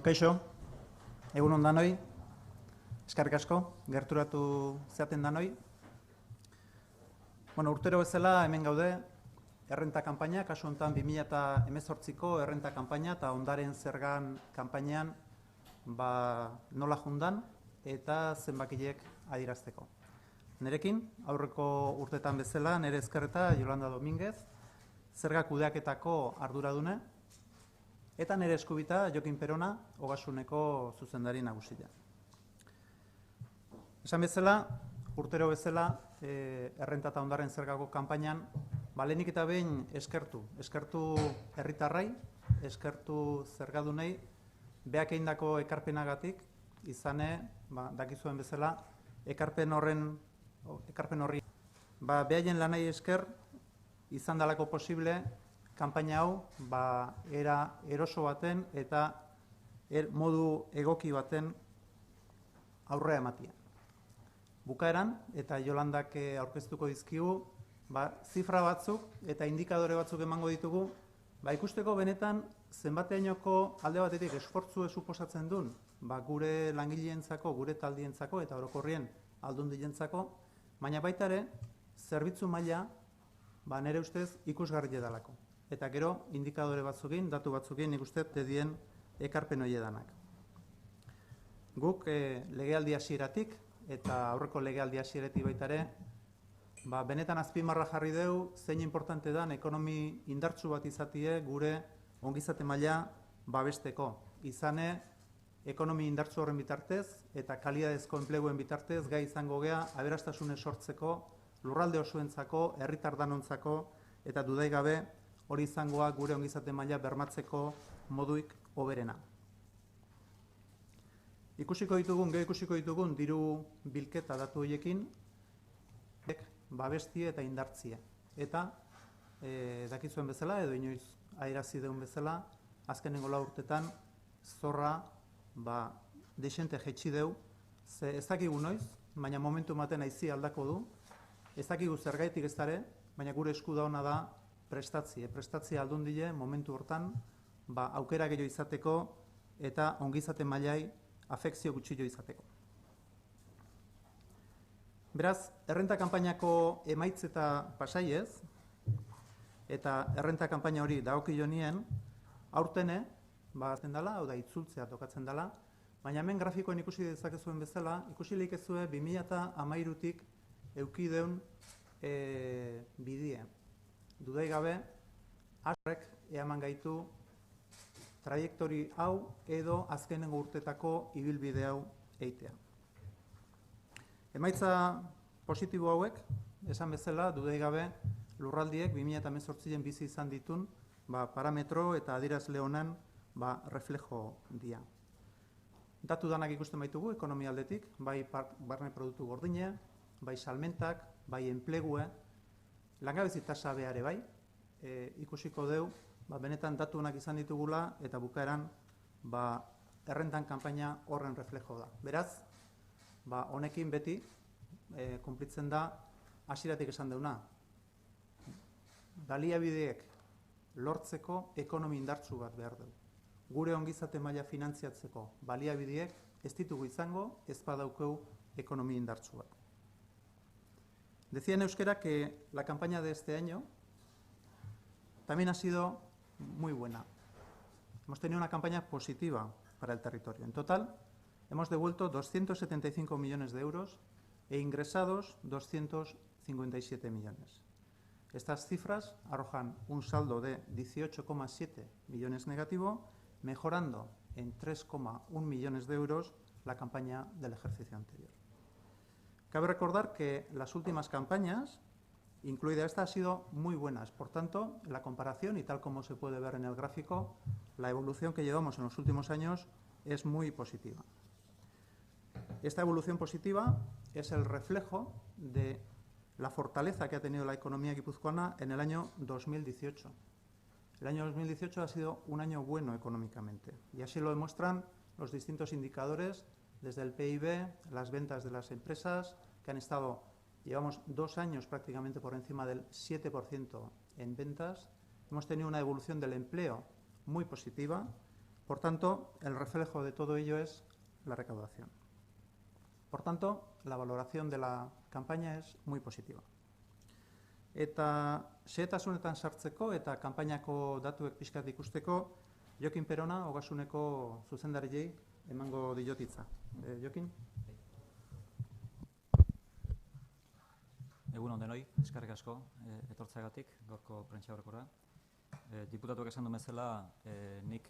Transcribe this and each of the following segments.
Kaixo, egun on danoi, eskerrik asko, gerturatu zeaten danoi. Urtero bezala hemen gaude, errenta kanpaina, kasu honetan 2018ko errenta kanpaina eta ondaren zergan kanpainan nola jundan eta zenbakiek adierazteko. Nerekin, aurreko urtetan bezala, nere ezkerreta Yolanda Dominguez, zerga kudeaketako arduradune, eta nere eskubita Jokin Perona, Ogasuneko zuzendari nagusia. Esan bezala, urtero bezala, errenta eta ondaren zergako kanpainan, lehenik eta behin eskertu herritarrai, eskertu zergadunei, beak egindako ekarpenagatik, izane, dakizuen bezala, ekarpen horri, behaien lanai esker, izan dalako posible, kanpaina hau, era eroso baten eta modu egoki baten aurrea ematia. Bukaeran, eta Jolandak aurkeztuko dizkigu, zifra batzuk eta indikadore batzuk emango ditugu, ikusteko benetan zenbateainoko alde batetik esfortzu suposatzen duen, gure langileentzako, gure taldientzako eta orokorrien aldundientzako, baina baita ere, zerbitzu maila, nire ustez ikusgarri edalako. Eta gero, indikadore batzukin, datu batzukin, nik uste dedien ekarpen hori edanak. Guk legealdi hasieratik eta aurreko legealdi hasieretik baita ere, benetan azpimarra jarri deu, zein importante dan ekonomi indartsu bat izatie gure ongizate maila babesteko. Izane, ekonomi indartsu horren bitartez eta kalidadezko enpleguen bitartez gai izango gea aberastasune sortzeko, lurralde osoentzako, herritar danontzako eta dudai gabe hori izangoa gure ongizate maila bermatzeko moduik hoberena. Ikusiko ditugun diru bilketa datu horiekin babestie eta indartzie. Eta dakizuen bezala, edo inoiz adierazi deun bezala, azkenengo 4 urtetan zorra desente jetxi deu, ez dakigu noiz, baina momentu ematen aizi aldako du, ez dakigu zergaitik ez dare, baina gure esku da ona da prestatzie aldundile momentu hortan, aukera gehiago izateko eta ongizate mailai afekzio gutxillo izateko. Beraz, errenta kanpainako emaitz eta pasaiez, eta errenta kanpaina hori dagokio nien, aurtene, azten dela, hau da itzultzea tokatzen dela, baina hemen grafikoen ikusi dezakezuen bezala, ikusi lehikezue 2013tik eukideun bidie. Dudai gabe, asrek eaman gaitu trajektori hau edo azkenengo urtetako ibilbide hau eitea. Emaitza positibo hauek, esan bezala, dudai gabe, lurraldiek 2018 bizi izan ditun parametro eta adierazle honen reflejo dia. Datu danak ikusten baitugu, ekonomia aldetik, bai barne produktu gordine, bai salmentak, bai enplegue, langabezi tasa beare bai, ikusiko deu, benetan datu honak izan ditugula eta bukaeran errentan kanpaina horren reflejo da. Beraz, honekin beti konplitzen da hasieratik esan deuna. Baliabideek lortzeko ekonomi indartsu bat behar dugu. Gure ongizate maila finantziatzeko baliabideek ez ditugu izango ez badaukeu ekonomi indartsu bat. Decía en euskera que la campaña de este año también ha sido muy buena. Hemos tenido una campaña positiva para el territorio. En total, hemos devuelto 275 millones de euros e ingresados 257 millones. Estas cifras arrojan un saldo de 18,7 millones negativo, mejorando en 3,1 millones de euros la campaña del ejercicio anterior. Cabe recordar que las últimas campañas, incluida esta, han sido muy buenas. Por tanto, la comparación, y tal como se puede ver en el gráfico, la evolución que llevamos en los últimos años es muy positiva. Esta evolución positiva es el reflejo de la fortaleza que ha tenido la economía guipuzcoana en el año 2018. El año 2018 ha sido un año bueno económicamente y así lo demuestran los distintos indicadores, desde el PIB, las ventas de las empresas, que han estado, llevamos 2 años prácticamente por encima del 7% en ventas. Hemos tenido una evolución del empleo muy positiva Por tanto, el reflejo de todo ello es la recaudación. Por tanto, la valoración de la campaña es muy positiva. Eta xehetasunetan sartzeko eta kanpainako datuek pixkat ikusteko, Jokin Perona, Ogasuneko zuzendariei emango diot hitza. Jokin? Egun on denoi, eskerrik asko etortzeagatik gaurko prentsaurrekora. Diputatuak esan du bezala, nik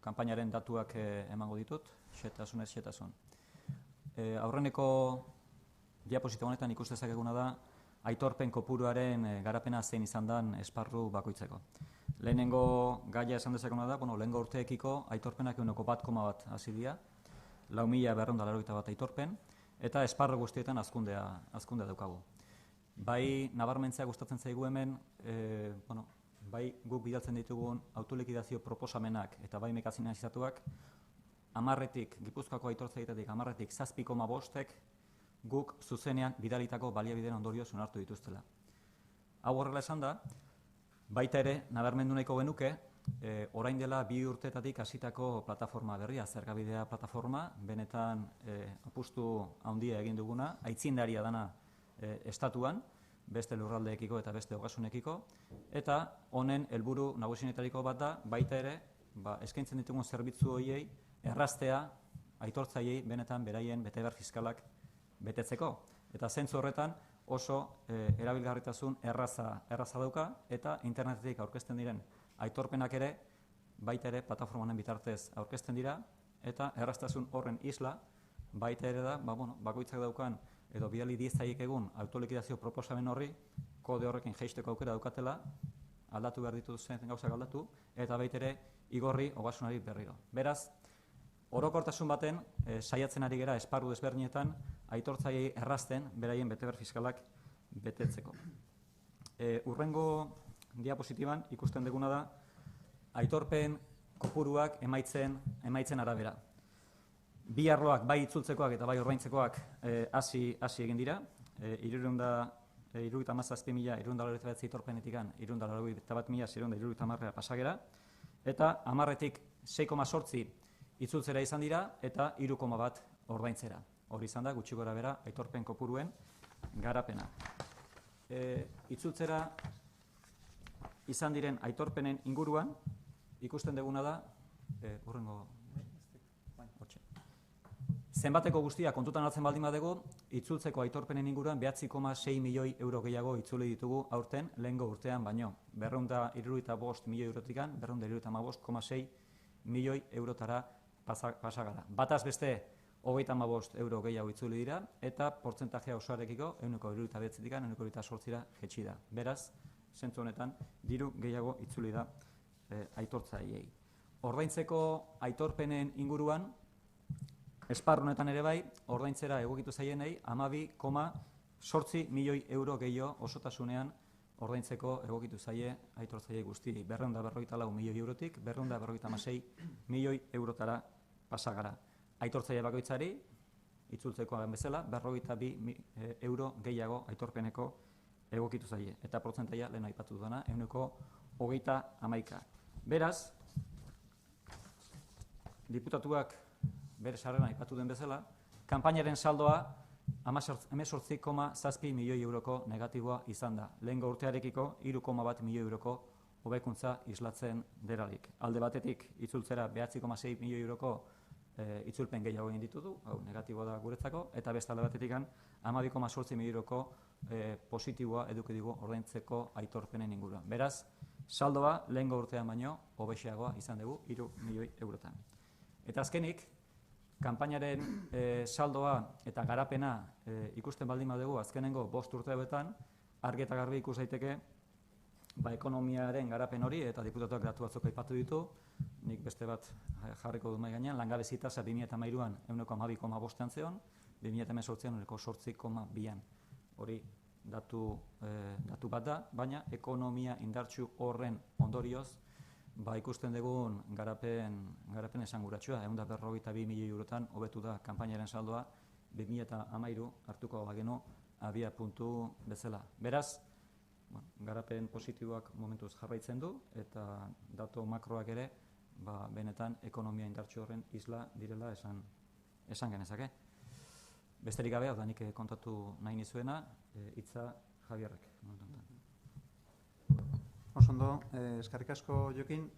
kanpainaren datuak emango ditut, xehetasun. Aurreneko diapositiba honetan ikus dezakeguna da aitorpen kopuruaren garapena zein izan den esparru bakoitzeko. Lehenengo gaia esan dezakeguna da, lehenengo urteekiko aitorpenak 1,1 hasi dira, 4.281 aitorpen, eta esparru guztietan hazkundea daukagu. Bai, nabarmentzea gustatzen zaigu hemen, bai guk bidaltzen ditugun autolikidazio proposamenak eta bai mekazinazatuak, Gipuzkoako aitortzailetatik 7,5 guk zuzenean bidalitako baliabideen ondorioz onartu dituztela. Hau horrela esan da, baita ere, nabarmendu nahiko genuke, orain dela 2 urtetatik hasitako plataforma berria, Zergabidea plataforma, benetan apustu handia egin duguna, aitzindaria dana estatuan, beste lurraldeekiko eta beste ogasunekiko, eta honen helburu nagusienetariko bat da, baita ere, eskaintzen ditugun zerbitzu horiei erraztea aitortzaileei benetan beraien betebehar fiskalak betetzeko. Eta zentzu horretan oso erabilgarritasun erraza dauka eta internetetik aurkezten diren aitorpenak ere, baita ere plataforma honen bitartez aurkezten dira, eta erraztasun horren isla baita ere da, bakoitzak daukan edo bidali diezaiek egun autolikidazio proposamen horri kode horrekin jaisteko aukera daukatela, aldatu behar dituzen gauzak aldatu, eta baita ere igorri ogasunari berriro. Beraz, orokortasun baten saiatzen ari gera esparru desberdinetan aitortzaileei errazten beraien betebehar fiskalak betetzeko. Hurrengo diapositiban ikusten duguna da aitorpen kopuruak emaitzen arabera. Bi arloak, bai itzultzekoak eta bai ordaintzekoak hasi egin dira. 377.789 aitorpenetik 381.770 pasagera, eta 10-etik 6,8 itzultzera izan dira eta 3,1 ordaintzera. Hori izan da gutxi gora bera aitorpen kopuruen garapena. Itzultzera izan diren aitorpenen inguruan ikusten duguna da zenbateko guztia kontutan hartzen baldin badugu, itzultzeko aitorpenen inguruan 9,6 milioi euro gehiago itzuli ditugu aurten lehengo urtean baino. 275 milioi eurotik 275,6 milioi eurotara pasagara. Bataz beste 35 euro gehiago itzuli dira eta portzentajea osoarekiko 1,79tik 1,28ra jetxi da. Beraz, zentzu honetan diru gehiago itzuli da aitortzaileei. Ordaintzeko aitorpenen inguruan esparru honetan ere bai, ordaintzera egokitu zaienei 12,8 milioi euro gehiago osotasunean ordaintzeko egokitu zaie aitortzaile guzti. 254 milioi eurotik 256 milioi eurotara pasagara. Aitortzaile bakoitzari, itzultzekoan bezala, 52 euro gehiago aitorpeneko egokitu zaie. Eta portzentaia lehen aipatu dudana, 1,31. Beraz, diputatuak bere sarreran aipatu den bezala, kanpainaren saldoa 18,7 milioi euroko negatiboa izan da. Lehengo urtearekiko 3,1 milioi euroko hobekuntza islatzen derarik. Alde batetik itzultzera 9,6 milioi euroko itzulpen gehiago egin ditudu, hau negatiboa da guretzako, eta beste alde batetik 12,8 milioi euroko positiboa eduki dugu ordaintzeko aitorpenen inguruan. Beraz, saldoa lehengo urtean baino hobexeagoa izan dugu 3 milioi eurotan. Eta azkenik, kanpainaren saldoa eta garapena ikusten baldin badugu azkenengo 5 urte hauetan, argi eta garbi ikus daiteke ekonomiaren garapen hori, eta diputatuak datu batzuk aipatu ditu, nik beste bat jarriko dut mahai gainean, langabezi tasa 2013an 12,5 zeon, 2018an 8,2. Hori datu bat da, baina ekonomia indartsu horren ondorioz, ikusten dugun garapen esanguratsua, 152 milioi eurotan hobetu da kanpainaren saldoa 2013 hartuko bagenu abia puntu bezala. Beraz, garapen positiboak momentuz jarraitzen du eta datu makroak ere benetan ekonomia indartsu horren isla direla esan genezake. Besterik gabe, hau da nik kontatu nahi nizuena, hitza Javierrek. Osondo, eskerrik asko Jokin,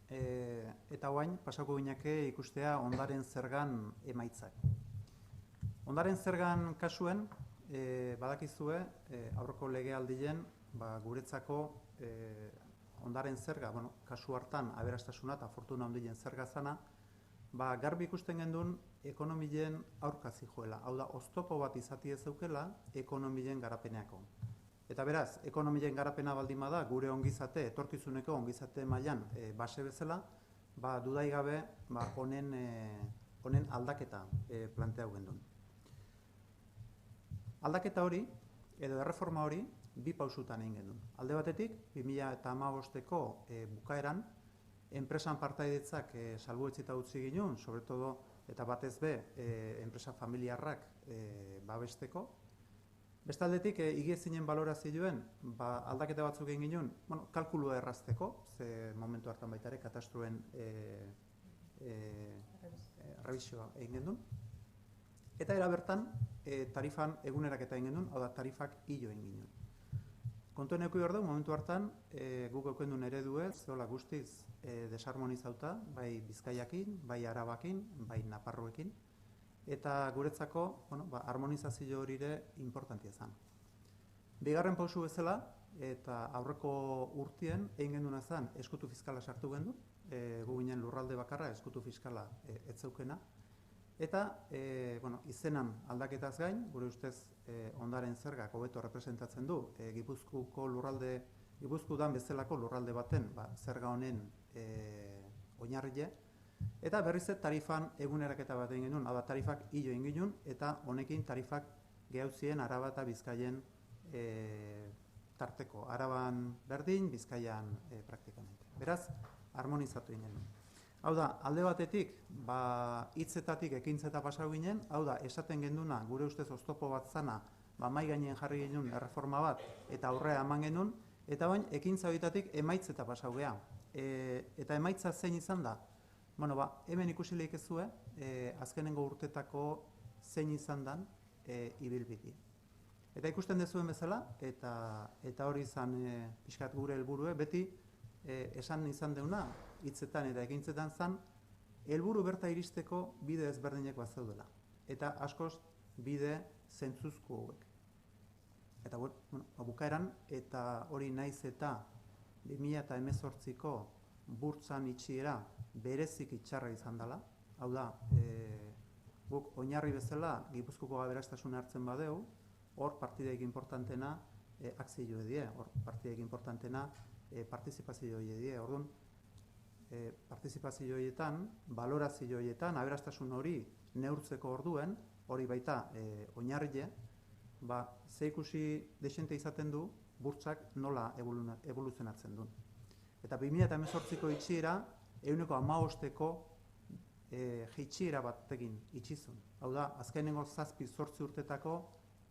eta guain, pasako gineke ikustea ondaren zergan emaitzak. Ondaren zergan kasuen, badakizue, aurreko legealdien, guretzako ondaren zerga, kasu hartan aberastasuna eta fortuna handien zerga zana, garbi ikusten gendun ekonomien aurka zijoela. Hau da, oztopo bat izati ez zeukela ekonomien garapeneako. Eta beraz, ekonomien garapena baldin bada gure ongizate, etorkizuneko ongizate mailan base bezala, dudai gabe honen aldaketa planteatu gendun. Aldaketa hori, edo erreforma hori, bi pausutan egin gendun. Alde batetik, 2015ko bukaeran, enpresan partaidetzak salbuetzita utzi ginen, sobretodo eta batez be, enpresa familiarrak babesteko. Bestaldetik, igiezinen balorazioen, aldaketa batzuk egin ginen, kalkulua errazteko, ze momentu hartan baita ere, katastruen revisioa egin gendun. Eta era bertan, tarifan eguneraketa egin gendun, hau da, tarifak hilo egin ginen. Kontuen eko behar du, momentu hartan, guk eukendun ereduez, zehola guztiz desarmonizauta, bai Bizkaiakin, bai Arabakin, bai Naparroekin, eta guretzako harmonizazio hori ere importantia zen. Bigarren pausu bezala, eta aurreko urtien, egin genduna zen, eskutu fiskala sartu gendu, gu ginen lurralde bakarra, eskutu fiskala ez zeukena, eta izenan aldaketaz gain, gure ustez ondaren zergak hobeto representatzen du, Gipuzkoan bezalako lurralde baten zerga honen oinarrile, eta berriz tarifan eguneraketa bat egin genuen, hau da tarifak hilo egin genuen, eta honekin tarifak gehauzien Araba eta Bizkaian tarteko. Araban berdin, Bizkaian praktikamente. Beraz, harmonizatu egin genuen. Hau da, alde batetik, hitzetatik ekintzeta pasau ginen, hau da, esaten genduna, gure ustez oztopo bat zana, mai gainen jarri genuen erreforma bat, eta aurrea eman genuen, eta bain, ekintza horietatik emaitzeta pasau geha. Eta emaitza zein izan da? Hemen ikusi lehik ezue, azkenengo urtetako zein izan dan ibilbidi. Eta ikusten dezuen bezala, eta hori izan pixkat gure helburue, beti esan izan deuna, hitzetan eta ekintzetan zan, helburu berta iristeko bide ezberdinek bat zeudela. Eta askoz bide zentzuzko hauek. Eta bukaeran, eta hori naiz eta 2018ko burtsan itxiera berezik itxarra izan dela. Hau da, guk oinarri bezala Gipuzkoako aberastasuna hartzen badeu, hor partideik importantena akzio die, hor partideik importantena partizipazio die. Orduan, partizipazio horietan, balorazio horietan, aberastasun hori neurtzeko orduen, hori baita oinarrile, ze ikusi desente izaten du, burtsak nola evoluzionatzen duen. Eta 2018ko itxiera, 15%ko jeitsiera batekin itxizun. Hau da, azkenengo 7-8 urtetako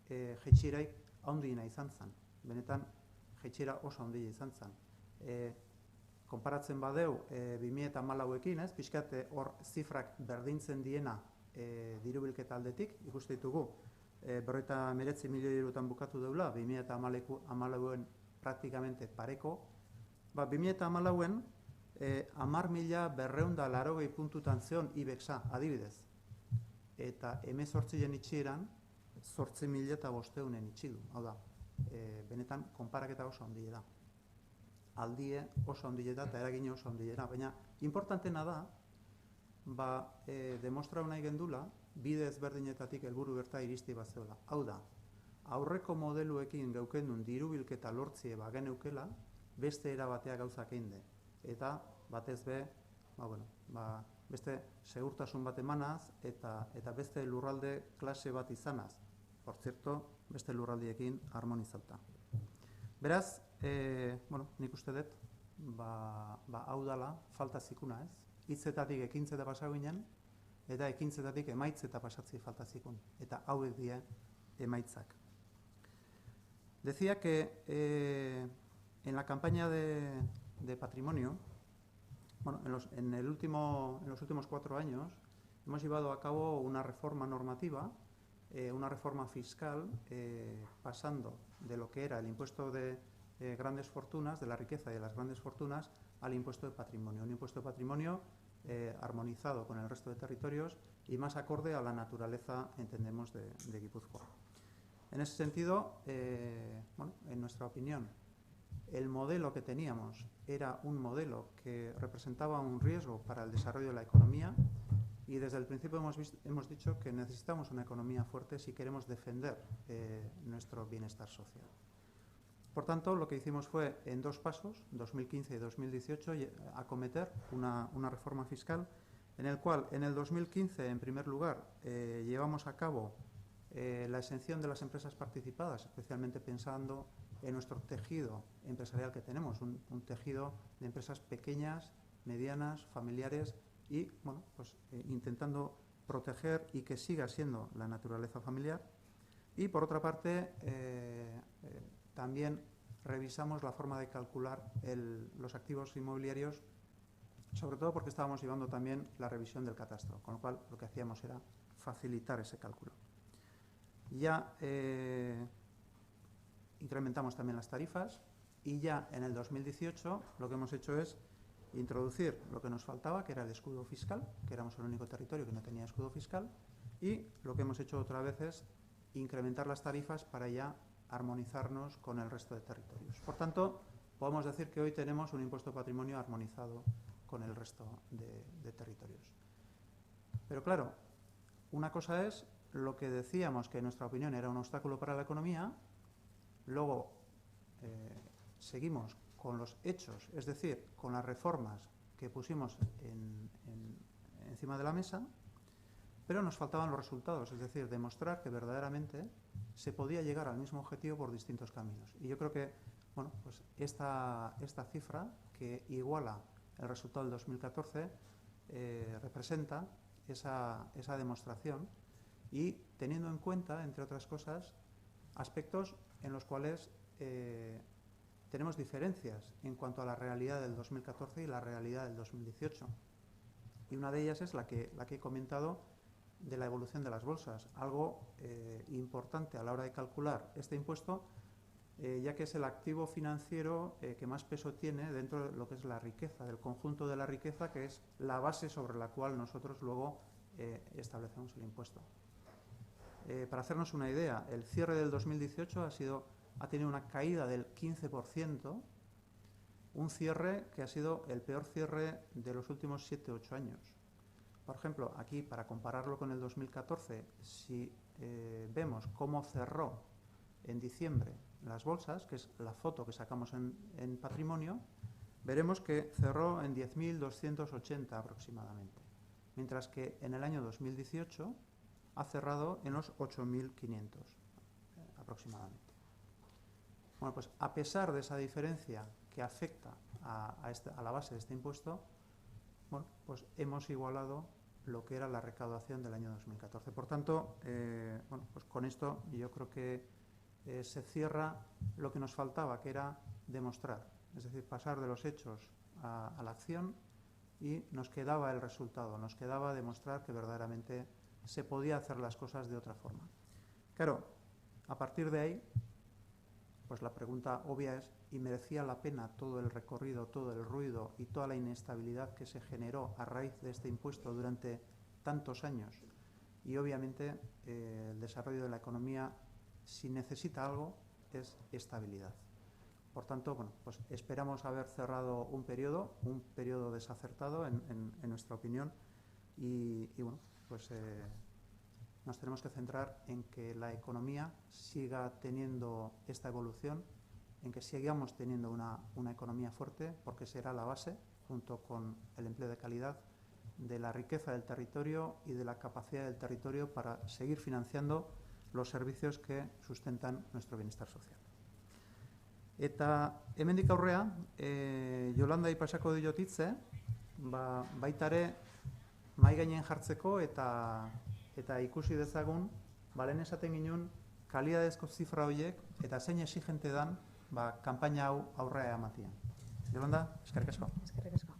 jeitsieraik handiena izan zen. Benetan, jeitsiera oso handia izan zen. Konparatzen badeu 2014ekin, pixkat hor zifrak berdintzen diena dirubilketa aldetik, ikuste ditugu, 59 milioi eurotan bukatu deula, 2014en praktikamente pareko, 2014en 10.200 puntutan zeon IBEX-a, adibidez. Eta 18en itxieran, 8.500 itxidu. Hau da, benetan, konparaketa oso handia da. Aldie oso handia da eta eragine oso handia da. Baina, importantena da, demostrau nahi gendula, bide ezberdinetatik helburu berta iristi bat zeola. Hau da, aurreko modeluekin geukendun dirubilketa lortzie geneukela, beste erabatea gauzak einde. Eta batez be, beste segurtasun bat emanaz eta beste lurralde klase bat izanaz. Por zerto, beste lurraldiekin harmonizauta. Beraz, nik uste dut, hau dala, falta zikuna ez. Hitzetatik ekintzeta pasau ginen, eta ekintzetatik emaitzeta pasatzi falta zikun. Eta hauek die emaitzak. Decía que en la campaña de patrimonio, bueno, en los últimos 4 años hemos llevado a cabo una reforma normativa, una reforma fiscal, pasando de lo que era el impuesto de grandes fortunas, de la riqueza y de las grandes fortunas, al impuesto de patrimonio. Un impuesto de patrimonio armonizado con el resto de territorios y más acorde a la naturaleza, entendemos, de Guipúzcoa. En ese sentido, bueno, en nuestra opinión, el modelo que teníamos era un modelo que representaba un riesgo para el desarrollo de la economía y desde el principio hemos dicho que necesitamos una economía fuerte si queremos defender nuestro bienestar social. Por tanto, lo que hicimos fue, en 2 pasos, 2015 y 2018, acometer una reforma fiscal en el cual, en el 2015, en primer lugar, llevamos a cabo la exención de las empresas participadas, especialmente pensando en nuestro tejido empresarial que tenemos, un tejido de empresas pequeñas, medianas, familiares y, bueno, pues intentando proteger y que siga siendo la naturaleza familiar. Y, por otra parte, también revisamos la forma de calcular los activos inmobiliarios, sobre todo porque estábamos llevando también la revisión del catastro, con lo cual lo que hacíamos era facilitar ese cálculo. Ya incrementamos también las tarifas y ya en el 2018 lo que hemos hecho es introducir lo que nos faltaba, que era el escudo fiscal, que éramos el único territorio que no tenía escudo fiscal, y lo que hemos hecho otra vez es incrementar las tarifas para ya armonizarnos con el resto de territorios. Por tanto, podemos decir que hoy tenemos un impuesto de patrimonio armonizado con el resto de territorios. Pero claro, una cosa es lo que decíamos que en nuestra opinión era un obstáculo para la economía, luego seguimos con los hechos, es decir, con las reformas que pusimos encima de la mesa, pero nos faltaban los resultados, es decir, demostrar que verdaderamente se podía llegar al mismo objetivo por distintos caminos. Y yo creo que, bueno, pues esta cifra, que iguala el resultado del 2014, representa esa demostración y teniendo en cuenta, entre otras cosas, aspectos en los cuales tenemos diferencias en cuanto a la realidad del 2014 y la realidad del 2018. Y una de ellas es la que he comentado, de la evolución de las bolsas, algo importante a la hora de calcular este impuesto, ya que es el activo financiero que más peso tiene dentro de lo que es la riqueza, del conjunto de la riqueza, que es la base sobre la cual nosotros luego establecemos el impuesto. Para hacernos una idea, el cierre del 2018 ha tenido una caída del 15%, un cierre que ha sido el peor cierre de los últimos 7-8 años. Por ejemplo, aquí, para compararlo con el 2014, si vemos cómo cerró en diciembre las bolsas, que es la foto que sacamos en patrimonio, veremos que cerró en 10.280 aproximadamente, mientras que en el año 2018 ha cerrado en los 8.500 aproximadamente. Bueno, pues a pesar de esa diferencia que afecta a la base de este impuesto, bueno, pues hemos igualado lo que era la recaudación del año 2014. Por tanto, bueno, pues con esto yo creo que se cierra lo que nos faltaba, que era demostrar, es decir, pasar de los hechos a la acción, y nos quedaba el resultado, nos quedaba demostrar que verdaderamente se podía hacer las cosas de otra forma. Claro, a partir de ahí, pues la pregunta obvia es, ¿y merecía la pena todo el recorrido, todo el ruido y toda la inestabilidad que se generó a raíz de este impuesto durante tantos años? Y obviamente el desarrollo de la economía, si necesita algo, es estabilidad. Por tanto, bueno, pues esperamos haber cerrado un periodo desacertado en nuestra opinión, y bueno, pues nos tenemos que centrar en que la economía siga teniendo esta evolución, en que sigamos teniendo una economía fuerte, porque será la base, junto con el empleo de calidad, de la riqueza del territorio y de la capacidad del territorio para seguir financiando los servicios que sustentan nuestro bienestar social. Eta hemendik aurrea, Yolanda pasako diot hitze, baita ere mahai gainen jartzeko eta ikusi dezagun, lehen esaten ginen, kalidadezko zifra horiek eta zein exigente dan kanpaina hau aurrea ematean. Yolanda, eskerrik asko. Eskerrik asko.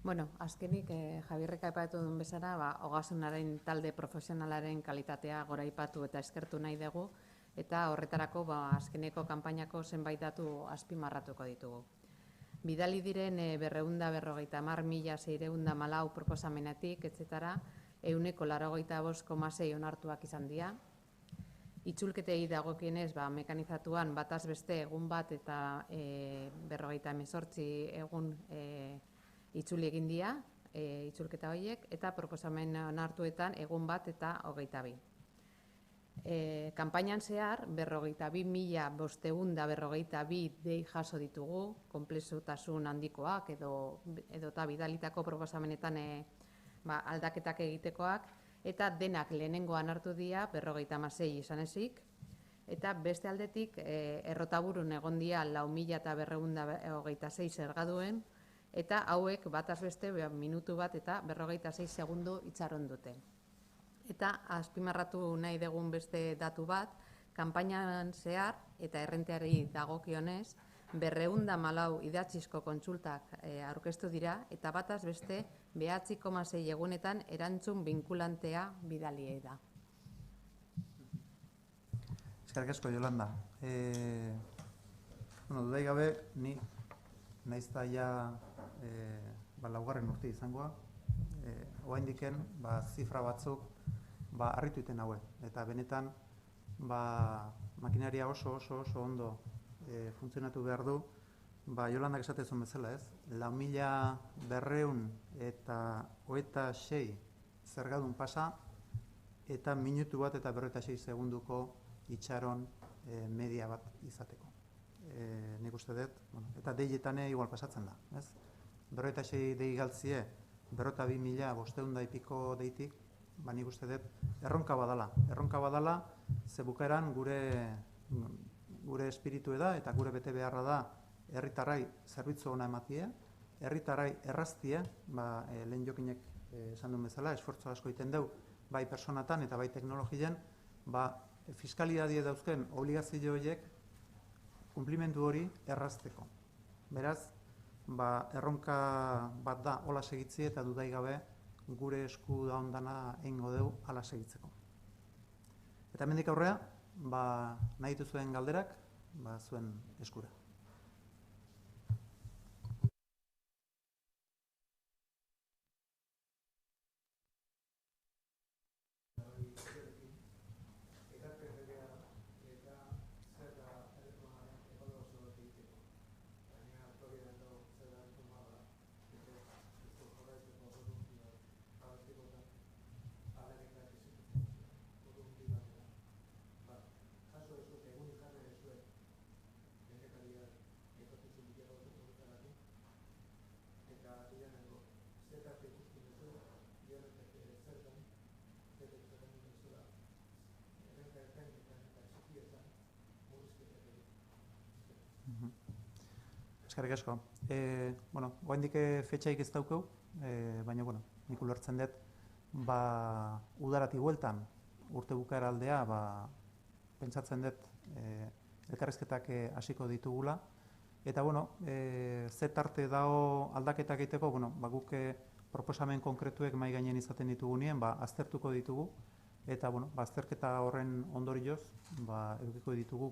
Bueno, azkenik Jabierrek aipatu duen bezala, ogasunaren talde profesionalaren kalitatea goraipatu eta eskertu nahi dugu, eta horretarako azkeneko kanpainako zenbait datu azpimarratuko ditugu. Bidali diren 250.614 proposamenetik, etc., 185,6 onartuak izan dira. Itzulketei dagokienez, mekanizatuan bataz beste egun bat eta 58 egun itzuli egin dira, itzulketa horiek, eta proposamen onartuetan egun bat eta 22. Kanpainan zehar, 42.542 dei jaso ditugu, konplexutasun handikoak edota bidalitako proposamenetan aldaketak egitekoak, eta denak lehenengoan hartu dira 56 izan ezik, eta beste aldetik errotaburun egon dira 4.226 zergaduen, eta hauek bataz beste minutu bat eta 56 segundu itxaron dute. Eta azpimarratu nahi dugun beste datu bat, kanpainan zehar eta errenteari dagokionez, 214 idatzizko kontsultak aurkeztu dira, eta bataz beste 9,6 egunetan erantzun binkulantea bidaliei da. Eskerrik asko, Yolanda. Dudai gabe, ni naizta ja laugarren urte izangoa, oraindiken zifra batzuk harritu iten haue, eta benetan makinaria oso ondo funtzionatu behar du, Jolandak esatezun bezala, ez? 4.226 zergadun pasa, eta minutu bat eta 56 segunduko itxaron media bat izateko. Nik uste dut, eta deietan igual pasatzen da, ez? 56 dei galtzie, 42.500 y piko deitik, nik uste dut erronka badala, ze bukaeran gure espiritu da eta gure bete beharra da herritarrai zerbitzu ona ematie, herritarrai erraztie, lehen jokinek esan duen bezala, esfortzu asko egiten deu, bai personatan eta bai teknologien, fiskalidadie dauzken obligazio horiek kumplimendu hori errazteko. Beraz, erronka bat da hola segitzi eta dudai gabe gure esku da ondana egingo deu hala segitzeko. Eta hemendik aurrea, nahi dituzuen galderak, zuen eskura. Eskerrik asko. Oraindik fetxaik ez daukeu, baina nik ulertzen dut udarati bueltan urte bukaera aldea pentsatzen dut elkarrizketak hasiko ditugula. Eta ze tarte dago aldaketak egiteko, guk proposamen konkretuek mahai gainen izaten ditugunien, aztertuko ditugu. Eta azterketa horren ondorioz, edukiko ditugu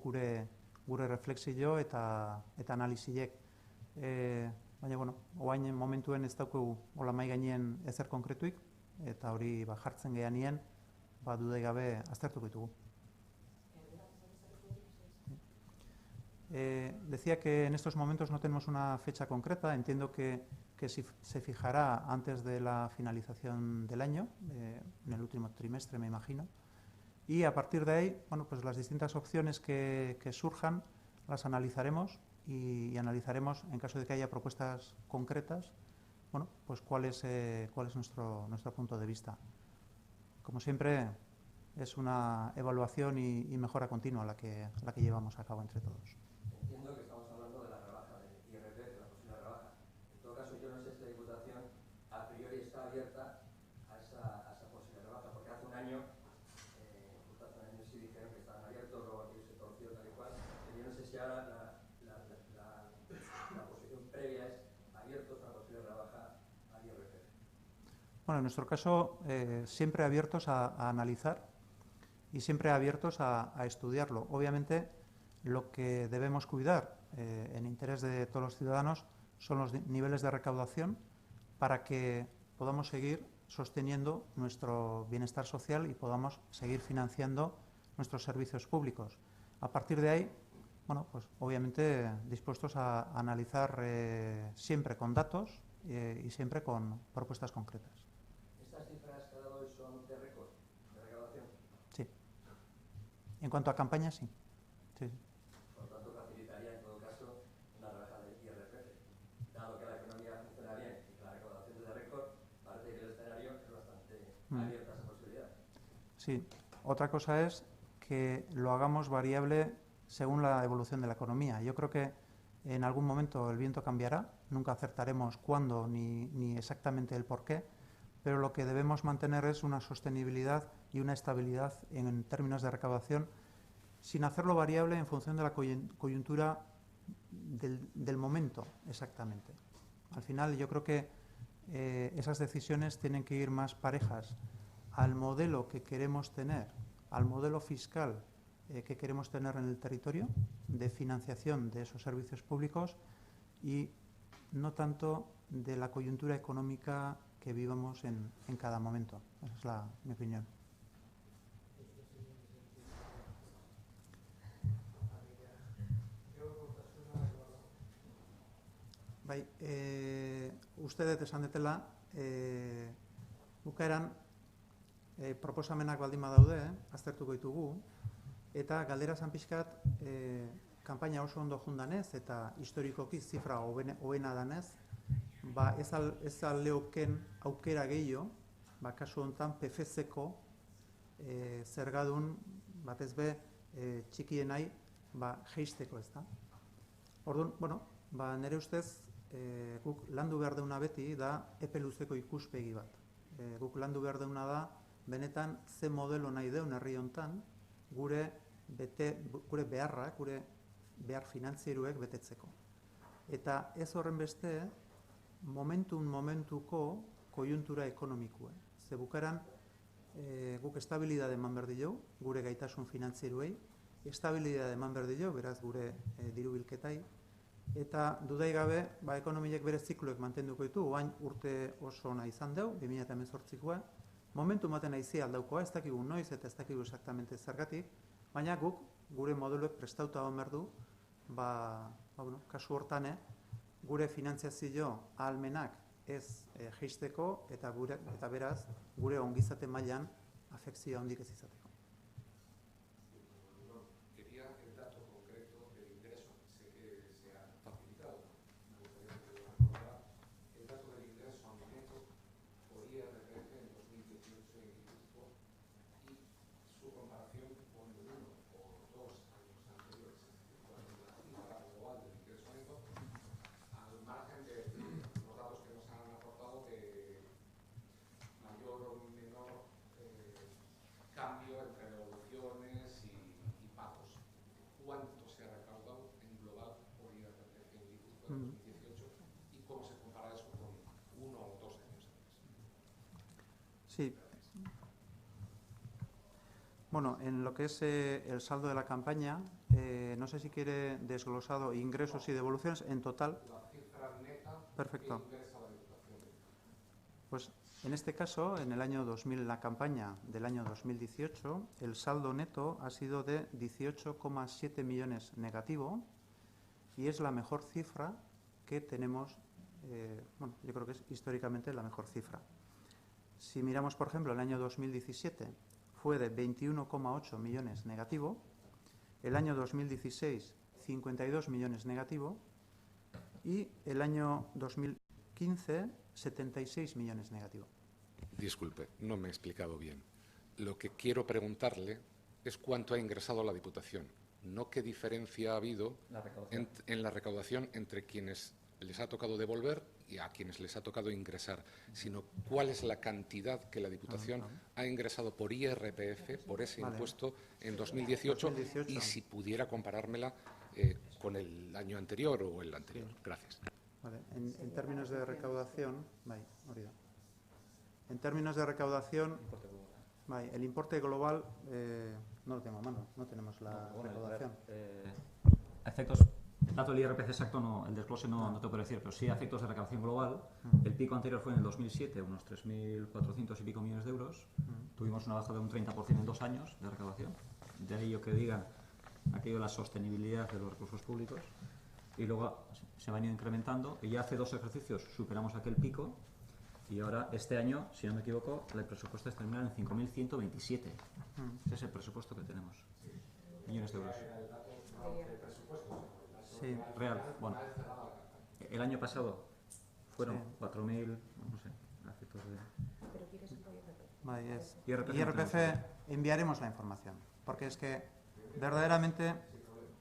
gure reflexio eta analiziek. Baina, oain momentuen ez dauku hola mahai gainen ezer konkretuik, eta hori jartzen gehanien, dudai gabe aztertuko ditugu. Decía que en estos momentos no tenemos una fecha concreta, entiendo que se fijará antes de la finalización del año, en el último trimestre me imagino, y a partir de ahí, pues las distintas opciones que surjan las analizaremos y analizaremos, en caso de que haya propuestas concretas, pues cuál es nuestro punto de vista. Como siempre, es una evaluación y mejora continua la que llevamos a cabo entre todos. Entiendo que estamos hablando de la rebaja del IRPF, la posible rebaja. En todo caso, yo no sé si la Diputación a priori está abierta a esa posible rebaja, porque hace un año sí dijeron que estaban abiertos, luego aquí se torció tal y cual. Yo no sé si ahora la posición previa es abiertos a una posible rebaja al Bueno, en nuestro caso, siempre abiertos a analizar y siempre abiertos a estudiarlo. Obviamente, lo que debemos cuidar en interés de todos los ciudadanos son los niveles de recaudación para que podamos seguir sosteniendo nuestro bienestar social y podamos seguir financiando nuestros servicios públicos. A partir de ahí, bueno, pues obviamente dispuestos a analizar siempre con datos y siempre con propuestas concretas. ¿Estas cifras que ha dado hoy son de récord, de recaudación? Sí. En cuanto a campaña, sí. Sí. Por tanto, facilitaría en todo caso una rebaja del IRPF. Dado que la economía funciona bien y que la recaudación es de récord, parece que el escenario es bastante abierto a esa posibilidad. Sí. Otra cosa es que lo hagamos variable según la evolución de la economía. Yo creo que en algún momento el viento cambiará, nunca acertaremos cuándo ni exactamente el por qué, pero lo que debemos mantener es una sostenibilidad y una estabilidad en términos de recaudación, sin hacerlo variable en función de la coyuntura del momento exactamente. Al final yo creo que esas decisiones tienen que ir más parejas al modelo que queremos tener, al modelo fiscal que queremos tener en el territorio de financiación de esos servicios públicos y no tanto de la coyuntura económica que vivamos en cada momento. Esa es mi opinión. Bai, uste dut esan detela, bukaeran proposamenak baldin badaude, aztertuko ditugu, eta galdera zan pixkat, kanpaina oso ondo jundanez eta historikoki zifra hoena danez, ba ez al leoken aukera gehiago, ba kasu honetan PFZ-ko zergadun batez be txikienai ba jeisteko, ezta. Orduan, bueno, ba nire ustez guk landu behar deuna beti da epe luzeko ikuspegi bat. Guk landu behar deuna da benetan ze modelo nahi deun herri hontan gure beharrak, gure behar finantzieruek betetzeko. Eta ez horren beste momentuko koiuntura ekonomikoa. Ze bukaran guk estabilidade eman behar dilo, gure gaitasun finantzieruei, estabilidade eman behar dilo, beraz gure diru bilketai, eta dudai gabe, ba, ekonomiek bere zikluek mantenduko ditu, oain urte oso ona izan deu, 2018koa, momentu maten aizia aldaukoa, ez dakigu noiz eta ez dakigu exactamente zergatik, baina guk gure modeluek prestauta hon behar du, kasu hortan, gure finantziazio ahalmenak ez jeisteko eta beraz gure ongizate mailan afekzio handik ez izateko. Quería el dato concreto del ingreso, sé que se ha facilitado, me gustaría que lo recordara, el dato del ingreso neto por IRPF en 2018 en Guipúzcoa y su comparación con el 1 o 2 años anteriores, con la cifra global del ingreso neto, al margen de los datos que nos han aportado de mayor o menor cambio entre devoluciones y pagos. ¿Cuánto se ha recaudado en global por IRPF en Guipúzcoa en 2018 y cómo se compara eso con 1 o 2 años antes? Sí. Bueno, en lo que es el saldo de la campaña, no sé si quiere desglosado ingresos y devoluciones en total. La cifra neta. Perfecto. Que ingresa la Diputación. Pues en este caso, en el año 2000, la campaña del año 2018, el saldo neto ha sido de 18,7 millones negativo y es la mejor cifra que tenemos, yo creo que es históricamente la mejor cifra. Si miramos, por ejemplo, el año 2017 fue de 21,8 millones negativo, el año 2016 52 millones negativo y el año 2015 76 millones negativo. Disculpe, no me he explicado bien. Lo que quiero preguntarle es cuánto ha ingresado la Diputación, no qué diferencia ha habido en la recaudación entre quienes les ha tocado devolver y a quienes les ha tocado ingresar, sino cuál es la cantidad que la Diputación ha ingresado por IRPF, por ese impuesto, en 2018 y si pudiera comparármela con el año anterior o el anterior. Gracias. Vale. En términos de recaudación, En términos de recaudación, el importe global no lo tengo a mano, no tenemos la recaudación. Efectos, dato del IRPF exacto, no, el desglose no te puedo decir, pero sí a efectos de recaudación global. El pico anterior fue en el 2007, unos 3.400 y pico millones de euros. Tuvimos una baja de un 30% en 2 años de recaudación. De ahí yo que digan aquello de la sostenibilidad de los recursos públicos. Y luego se van incrementando y ya hace 2 ejercicios superamos aquel pico. Y ahora, este año, si no me equivoco, el presupuesto está terminado en 5.127. Ese es el presupuesto que tenemos. Millones de euros. Sí. Real. Bueno, el año pasado fueron 4.000, no sé, a efectos de... ¿Pero quieres un IRPF? Vale, es IRPF enviaremos la información, porque es que verdaderamente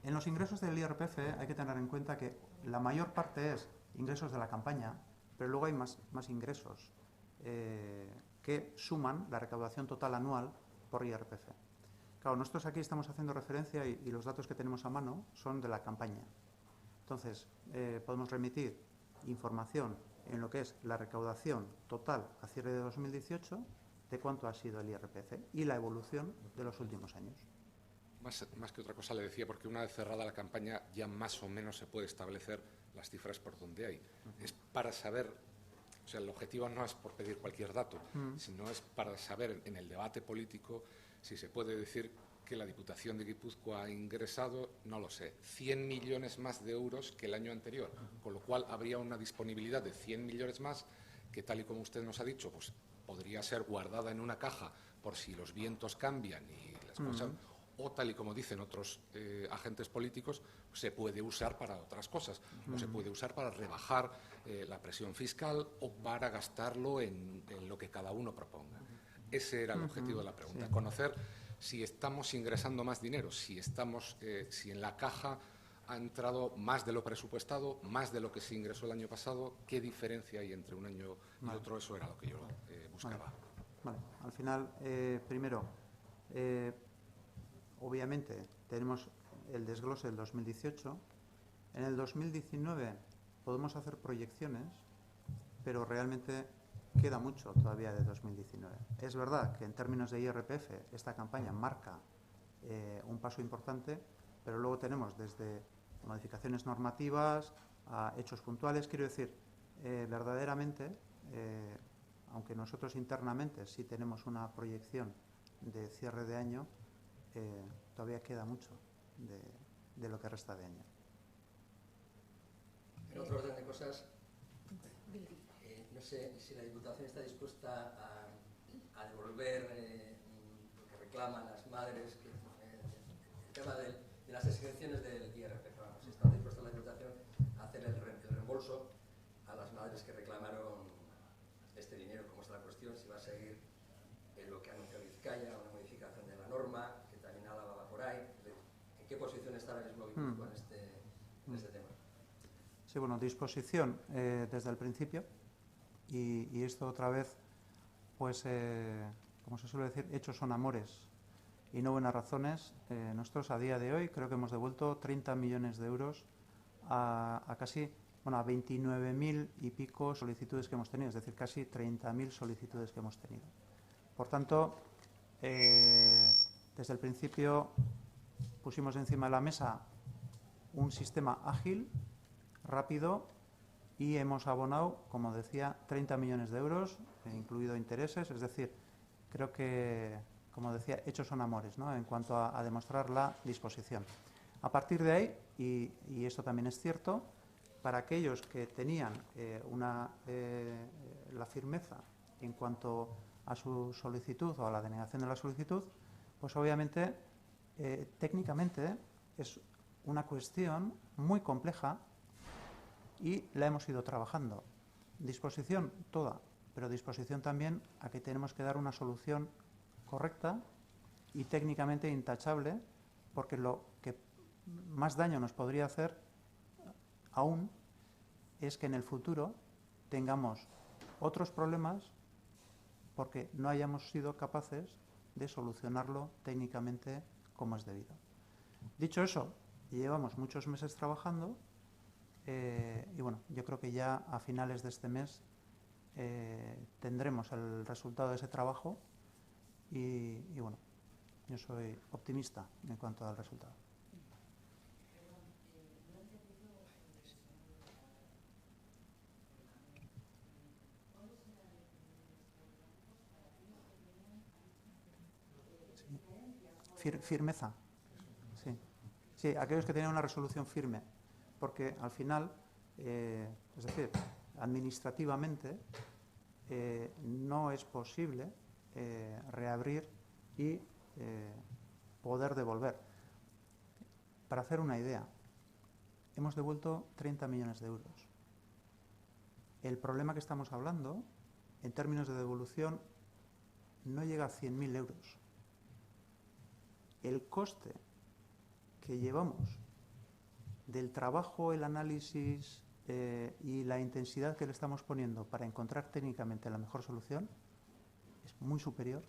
en los ingresos del IRPF hay que tener en cuenta que la mayor parte es ingresos de la campaña, pero luego hay más ingresos que suman la recaudación total anual por IRPF. Claro, nosotros aquí estamos haciendo referencia y los datos que tenemos a mano son de la campaña. Entonces, podemos remitir información en lo que es la recaudación total a cierre de 2018 de cuánto ha sido el IRPF y la evolución de los últimos años. Más que otra cosa le decía, porque una vez cerrada la campaña ya más o menos se puede establecer las cifras por donde hay. Es para saber, o sea, el objetivo no es por pedir cualquier dato, sino es para saber en el debate político si se puede decir que la Diputación de Guipúzcoa ha ingresado, no lo sé, 100 millones más de euros que el año anterior, con lo cual habría una disponibilidad de 100 millones más que, tal y como usted nos ha dicho, pues podría ser guardada en una caja por si los vientos cambian y las cosas, o tal y como dicen otros agentes políticos, se puede usar para otras cosas, o se puede usar para rebajar la presión fiscal o para gastarlo en lo que cada uno proponga. Ese era el objetivo de la pregunta, conocer si estamos ingresando más dinero, si en la caja ha entrado más de lo presupuestado, más de lo que se ingresó el año pasado, qué diferencia hay entre un año y otro, eso era lo que yo buscaba. Vale. Al final, primero, obviamente tenemos el desglose del 2018. En el 2019 podemos hacer proyecciones, pero realmente queda mucho todavía de 2019. Es verdad que en términos de IRPF esta campaña marca un paso importante, pero luego tenemos desde modificaciones normativas a hechos puntuales. Quiero decir, verdaderamente, aunque nosotros internamente sí tenemos una proyección de cierre de año, todavía queda mucho de lo que resta de año. En otro orden de cosas, no sé si la Diputación está dispuesta a devolver lo que reclaman las madres, el tema de las exenciones del IRPF. Vamos, si está dispuesta la Diputación a hacer el reembolso a las madres que reclamaron este dinero. ¿Cómo está la cuestión? Si va a seguir lo que ha anunciado Vizcaya, una modificación de la norma, que también Álava va por ahí. ¿En qué posición está ahora mismo Guipúzcoa en este tema? Sí, bueno, disposición desde el principio. Y esto otra vez, pues, como se suele decir, hechos son amores y no buenas razones. Nosotros a día de hoy creo que hemos devuelto 30 millones de euros a casi, bueno, a 29.000 y pico solicitudes que hemos tenido, es decir, casi 30.000 solicitudes que hemos tenido. Por tanto, desde el principio pusimos encima de la mesa un sistema ágil, rápido, y hemos abonado, como decía, 30 millones de euros, incluido intereses. Es decir, creo que, como decía, hechos son amores, ¿no?, en cuanto a demostrar la disposición. A partir de ahí, y esto también es cierto, para aquellos que tenían la firmeza en cuanto a su solicitud o a la denegación de la solicitud, pues obviamente, técnicamente, es una cuestión muy compleja y la hemos ido trabajando. Disposición toda, pero disposición también a que tenemos que dar una solución correcta y técnicamente intachable, porque lo que más daño nos podría hacer aún es que en el futuro tengamos otros problemas porque no hayamos sido capaces de solucionarlo técnicamente como es debido. Dicho eso, llevamos muchos meses trabajando y bueno, yo creo que ya a finales de este mes tendremos el resultado de ese trabajo y bueno, yo soy optimista en cuanto al resultado. Firmeza. Sí. Sí, aquellos que tienen una resolución firme, porque al final, es decir, administrativamente no es posible reabrir y poder devolver. Para hacer una idea, hemos devuelto 30 millones de euros. El problema que estamos hablando, en términos de devolución, no llega a 100.000 euros. El coste que llevamos del trabajo, el análisis y la intensidad que le estamos poniendo para encontrar técnicamente la mejor solución es muy superior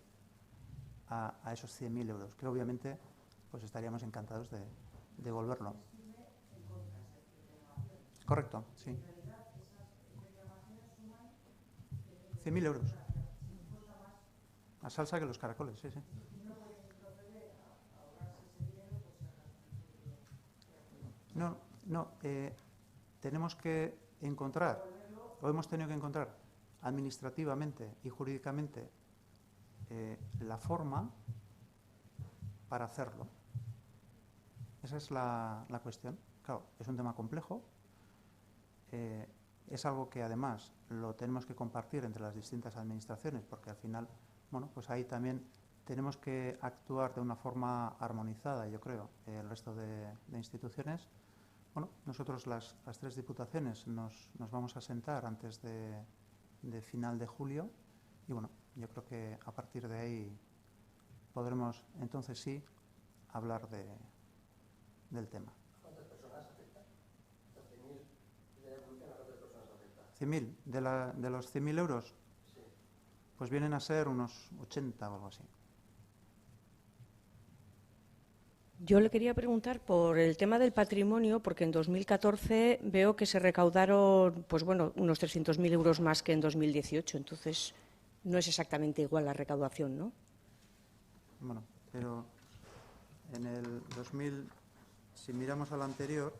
a esos 100.000 euros, que obviamente pues estaríamos encantados de devolverlo. Correcto, sí. 100.000 euros. A salsa que los caracoles, sí, sí. No, tenemos que encontrar, o hemos tenido que encontrar administrativamente y jurídicamente la forma para hacerlo. Esa es la cuestión. Claro, es un tema complejo, es algo que además lo tenemos que compartir entre las distintas administraciones, porque al final, bueno, pues ahí también tenemos que actuar de una forma armonizada, yo creo, el resto de instituciones. Bueno, nosotros las tres diputaciones nos vamos a sentar antes de final de julio y bueno, yo creo que a partir de ahí podremos entonces sí hablar del tema. ¿Cuántas personas afecta? ¿Los 100.000 de devolución a cuántas personas afecta? 100.000, de los 100.000 euros, Sí. pues vienen a ser unos 80 o algo así. Yo le quería preguntar por el tema del patrimonio, porque en 2014 veo que se recaudaron, pues bueno, unos 300.000 euros más que en 2018, entonces no es exactamente igual la recaudación, ¿no? Bueno, pero en el 2000, si miramos al anterior,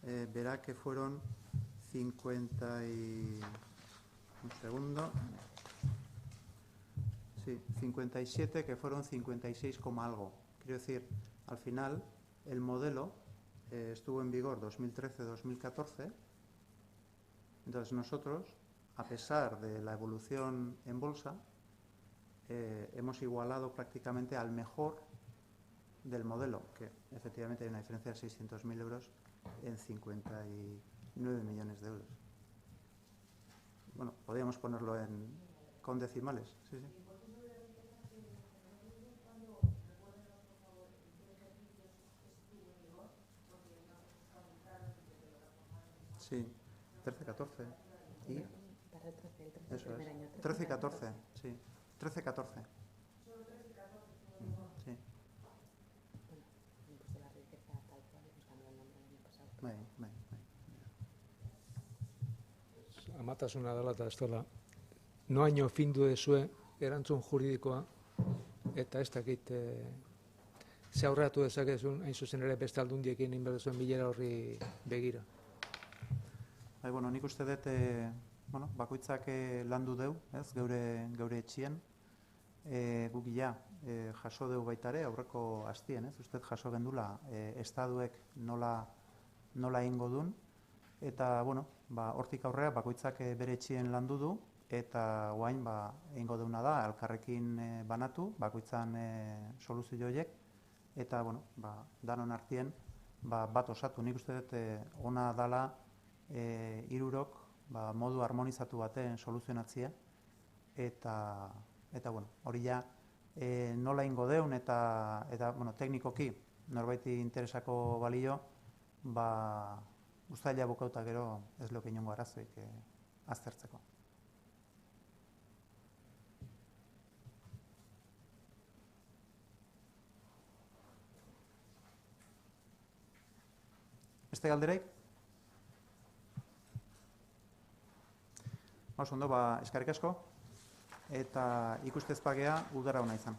verá que fueron 50 y... un segundo... Sí, 57, que fueron 56, algo. Quiero decir, al final, el modelo estuvo en vigor 2013-2014. Entonces nosotros, a pesar de la evolución en bolsa, hemos igualado prácticamente al mejor del modelo, que efectivamente hay una diferencia de 600.000 euros en 59 millones de euros. Bueno, podríamos ponerlo con decimales, sí, sí. Sí, 13-14. ¿Y? Eso es. 13 y 14, sí. 13 y 14. Sí. Bai. Amatasuna dela eta ez dela. Noaino findu dezue erantzun juridikoa eta ez dakit ze aurreratu dezakezun hain zuzen ere beste aldundiekin inberdezuen bilera horri begira. Bueno, nik uste dut bakoitzak landu deu, ez, geure etxien, guk ja jaso deu baitare aurreko astien, ez, uste jaso gendula estaduek nola ingo dun, eta, bueno, hortik aurrera bakoitzak bere etxien landu du, eta guain ingo deuna da, elkarrekin banatu, bakoitzan soluzio horiek, eta, bueno, danon artien bat osatu. Nik uste dut ona dala hirurok modu harmonizatu baten soluzionatzea eta bueno, hori ja nola ingo deun eta bueno, teknikoki norbaiti interesako balio uztaila bukauta gero ez leuke inongo arazoik aztertzeko. Beste galdereik? Oso ondo, eskerrik asko, eta ikustez pagea udara hona izan.